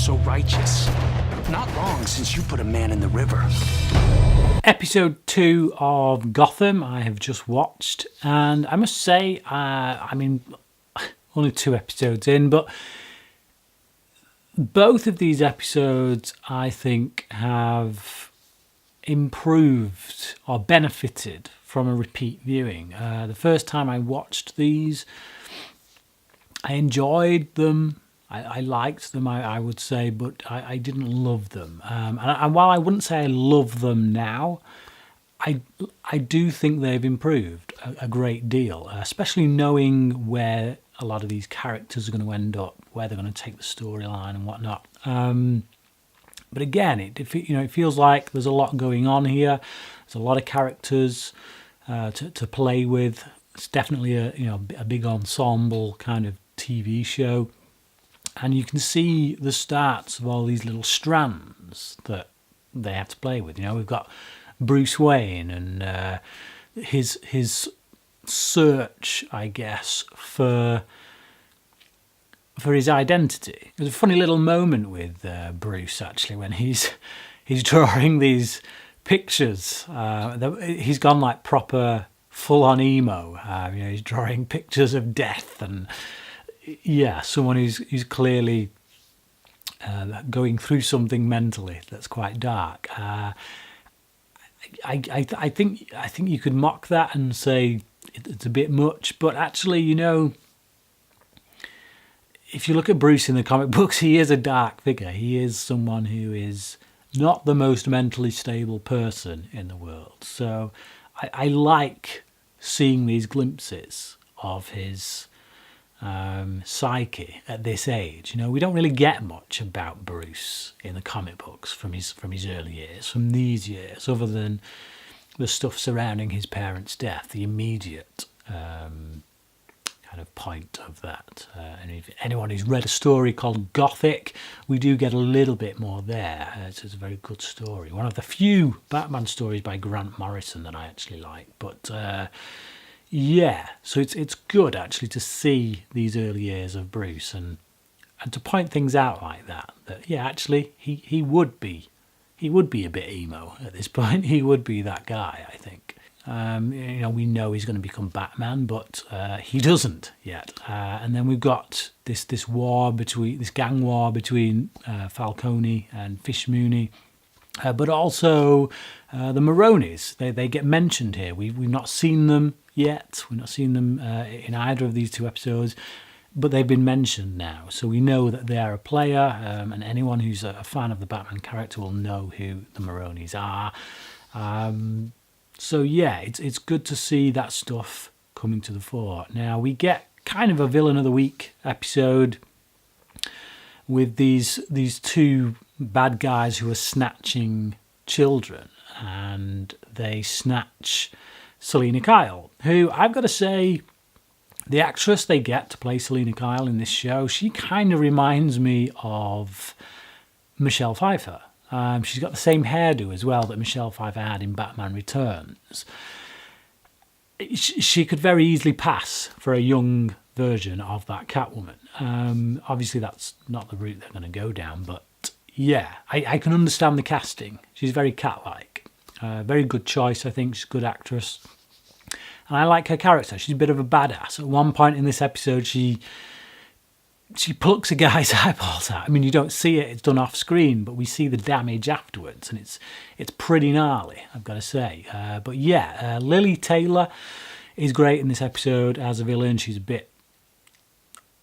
so righteous. Not long since you put a man in the river. Episode 2 of Gotham I have just watched, and I must say, only 2 episodes in, but both of these episodes I think have improved or benefited from a repeat viewing. The first time I watched these, I enjoyed them. I liked them, I would say, but I didn't love them. And while I wouldn't say I love them now, I do think they've improved a great deal, especially knowing where a lot of these characters are going to end up, where they're going to take the storyline and whatnot. But again, it feels like there's a lot going on here. There's a lot of characters to play with. It's definitely a big ensemble kind of TV show. And you can see the starts of all these little strands that they have to play with. We've got Bruce Wayne and his search, I guess, for his identity. There's a funny little moment with Bruce, actually, when he's drawing these pictures. He's gone like proper full-on emo. He's drawing pictures of death and... yeah, someone who's clearly going through something mentally that's quite dark. I think you could mock that and say it's a bit much, but actually, if you look at Bruce in the comic books, he is a dark figure. He is someone who is not the most mentally stable person in the world. So I like seeing these glimpses of his psyche at this age. We don't really get much about Bruce in the comic books from his early years, from these years, other than the stuff surrounding his parents' death, the immediate kind of point of that. And if anyone who's read a story called Gothic, we do get a little bit more there. It's a very good story. One of the few Batman stories by Grant Morrison that I actually like. But yeah, so it's good actually to see these early years of Bruce and to point things out like that yeah, actually he would be a bit emo at this point. He would be that guy, I think. We know he's going to become Batman, but he doesn't yet. And then we've got this gang war between Falcone and Fish Mooney. But also the Maronis, they get mentioned here. We've not seen them yet. We've not seen them in either of these 2 episodes, but they've been mentioned now. So we know that they are a player, and anyone who's a fan of the Batman character will know who the Maronis are. So yeah, it's good to see that stuff coming to the fore. Now we get kind of a Villain of the Week episode with these 2 bad guys who are snatching children, and they snatch Selina Kyle, who I've got to say, the actress they get to play Selina Kyle in this show, she kind of reminds me of Michelle Pfeiffer. She's got the same hairdo as well that Michelle Pfeiffer had in Batman Returns. She could very easily pass for a young version of that Catwoman. Obviously that's not the route they're going to go down, but yeah, I can understand the casting. She's very cat-like. Very good choice, I think. She's a good actress. And I like her character. She's a bit of a badass. At one point in this episode, she plucks a guy's eyeballs out. I mean, you don't see it. It's done off screen, but we see the damage afterwards. And it's pretty gnarly, I've got to say. But yeah, Lily Taylor is great in this episode as a villain. She's a bit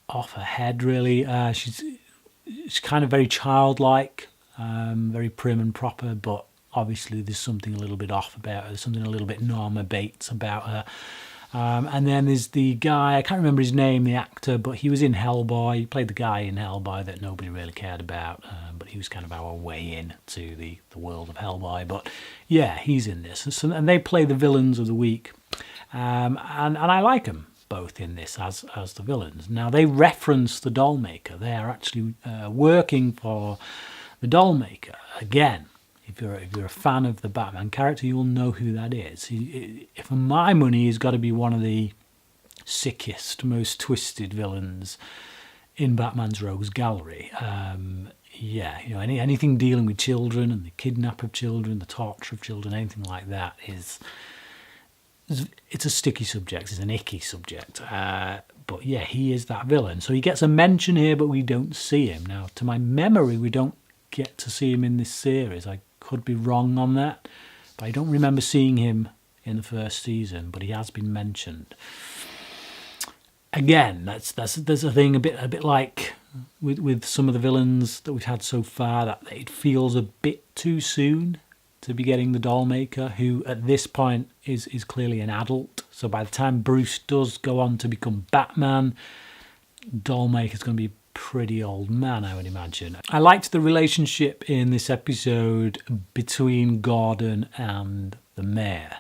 off her head, really. She's kind of very childlike, very prim and proper, but obviously there's something a little bit off about her. There's something a little bit Norma Bates about her. And then there's the guy, I can't remember his name, the actor, but he was in Hellboy. He played the guy in Hellboy that nobody really cared about, but he was kind of our way in to the world of Hellboy. But yeah, he's in this. And they play the villains of the week. And I like them both in this as the villains. Now, they reference the Dollmaker. They are actually working for the Dollmaker. Again, if you're a fan of the Batman character, you'll know who that is. For my money, he's got to be one of the sickest, most twisted villains in Batman's Rogues Gallery. yeah, you know, anything dealing with children and the kidnap of children, the torture of children, anything like that it's a sticky subject, it's an icky subject. But yeah, he is that villain. So he gets a mention here, but we don't see him. Now, to my memory, we don't get to see him in this series. I could be wrong on that, but I don't remember seeing him in the first season, but he has been mentioned. Again, there's a thing a bit like with some of the villains that we've had so far, that it feels a bit too soon to be getting the Dollmaker, who at this point is clearly an adult. So by the time Bruce does go on to become Batman, Dollmaker's going to be a pretty old man, I would imagine. I liked the relationship in this episode between Gordon and the mayor.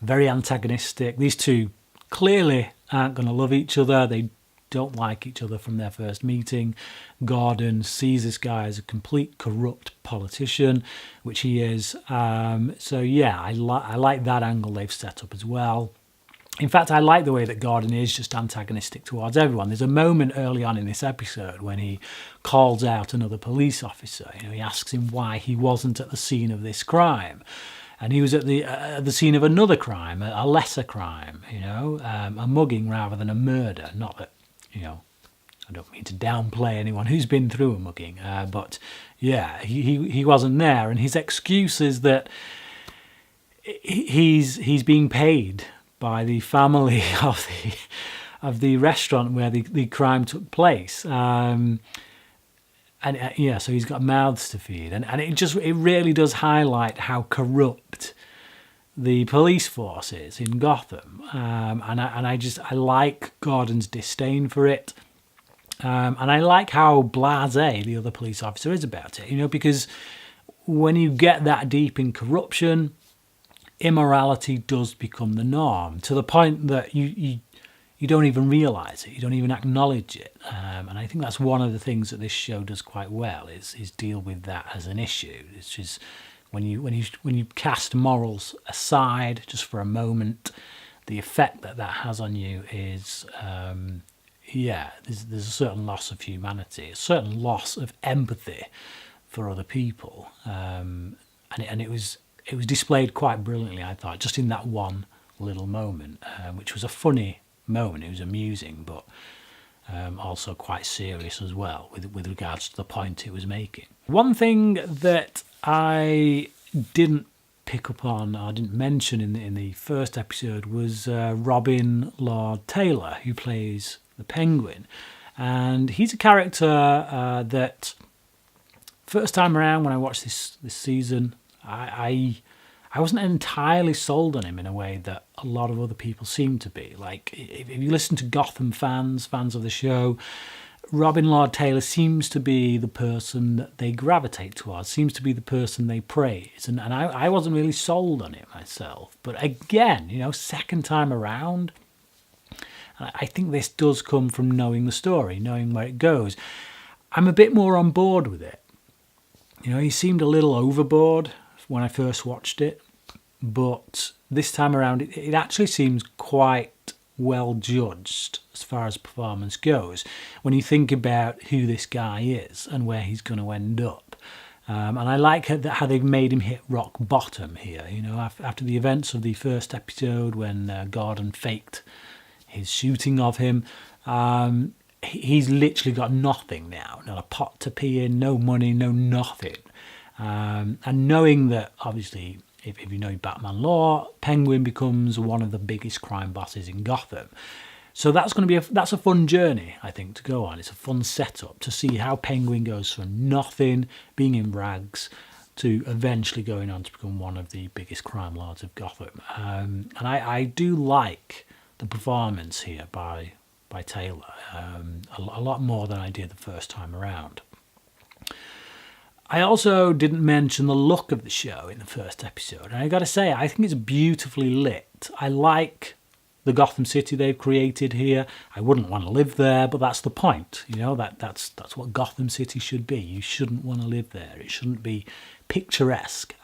Very antagonistic. These two clearly aren't going to love each other. They don't like each other from their first meeting. Gordon sees this guy as a complete corrupt politician, which he is. So yeah, I like that angle they've set up as well. In fact, I like the way that Gordon is just antagonistic towards everyone. There's a moment early on in this episode when he calls out another police officer. You know, he asks him why he wasn't at the scene of this crime. And he was at the scene of another crime, a lesser crime, you know, a mugging rather than a murder. Not that, you know, I don't mean to downplay anyone who's been through a mugging, but yeah, he wasn't there. And his excuse is that he's being paid by the family of the restaurant where the crime took place. And yeah, so he's got mouths to feed, and it really does highlight how corrupt the police force is in Gotham, and I like Gordon's disdain for it, and I like how blasé the other police officer is about it. You know, because when you get that deep in corruption, immorality does become the norm, to the point that you don't even realise it, you don't even acknowledge it, and I think that's one of the things that this show does quite well is deal with that as an issue. It's just when you cast morals aside just for a moment, the effect that has on you is there's a certain loss of humanity, a certain loss of empathy for other people, and it was displayed quite brilliantly, I thought, just in that one little moment, which was a funny moment. It was amusing, but also quite serious as well with regards to the point it was making. One thing that I didn't pick up on, or didn't mention in the first episode, was Robin Lord Taylor, who plays the Penguin, and he's a character that first time around when I watched this season, I wasn't entirely sold on him in a way that a lot of other people seem to be. Like, if you listen to Gotham fans of the show, Robin Lord Taylor seems to be the person that they gravitate towards, seems to be the person they praise. And I wasn't really sold on it myself. But again, you know, second time around, I think this does come from knowing the story, knowing where it goes. I'm a bit more on board with it. You know, he seemed a little overboard when I first watched it, but this time around it actually seems quite well judged as far as performance goes when you think about who this guy is and where he's going to end up. And I like how they've made him hit rock bottom here. You know, after the events of the first episode when Gordon faked his shooting of him, he's literally got nothing now, not a pot to pee in, no money, no nothing. And knowing that, obviously, if you know Batman lore, Penguin becomes one of the biggest crime bosses in Gotham. So that's going to be that's a fun journey, I think, to go on. It's a fun setup to see how Penguin goes from nothing, being in rags, to eventually going on to become one of the biggest crime lords of Gotham. And I do like the performance here by Taylor a lot more than I did the first time around. I also didn't mention the look of the show in the first episode, and I got to say, I think it's beautifully lit. I like the Gotham City they've created here. I wouldn't want to live there, but that's the point. You know, that's what Gotham City should be. You shouldn't want to live there. It shouldn't be picturesque.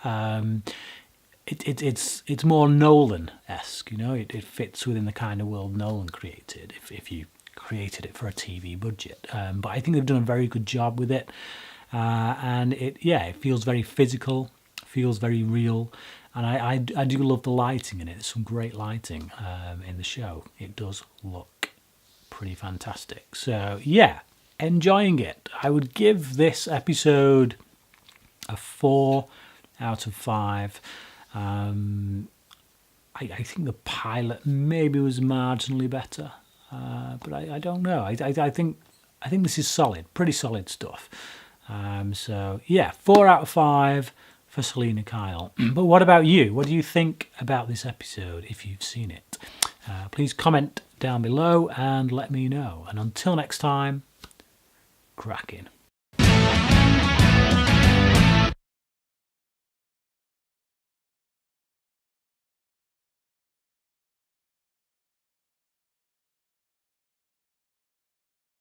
It's more Nolan-esque. You know, it fits within the kind of world Nolan created. If you created it for a TV budget, but I think they've done a very good job with it. and it feels very physical, feels very real, and I do love the lighting in it. There's some great lighting in the show. It does look pretty fantastic. So yeah, enjoying it. I would give this episode a 4 out of 5. I think the pilot maybe was marginally better, but I don't know. I think this is solid, pretty solid stuff. So yeah, 4 out of 5 for Selina Kyle. But what about you? What do you think about this episode if you've seen it? Please comment down below and let me know. And until next time, cracking.